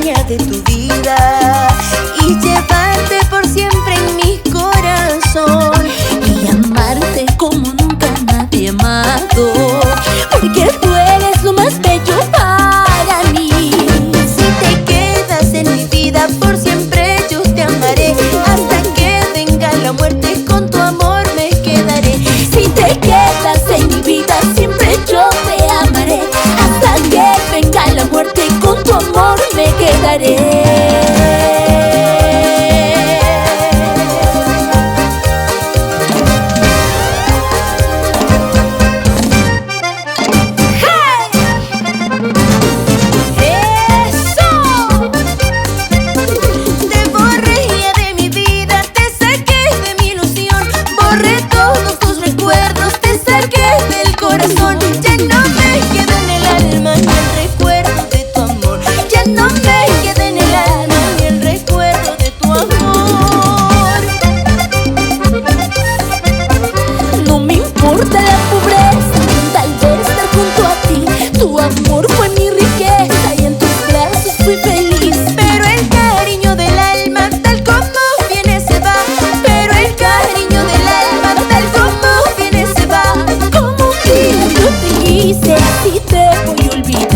dueña de tu vida y llevarte por siempre en mi corazón y amarte como nunca nadie ha amado, porque tú eres lo más bello para mí. Si te quedas en mi vida por siempre yo te amaré, hasta que venga la muerte con tu amor me quedaré. Si te quedas en mi vida siempre yo te amaré, hasta que venga la muerte con tu amor me quedaré. Ya no me queda en el alma ni el recuerdo de tu amor. Ya no me queda en el alma ni el recuerdo de tu amor. No me importa la pobreza, tal vez estar junto a ti. Tu amor fue mi riqueza y en tus brazos fui feliz. Pero el cariño del alma tal como viene se va. Pero el cariño del alma tal como viene se va. Como un día yo te hice, así te voy a olvidar.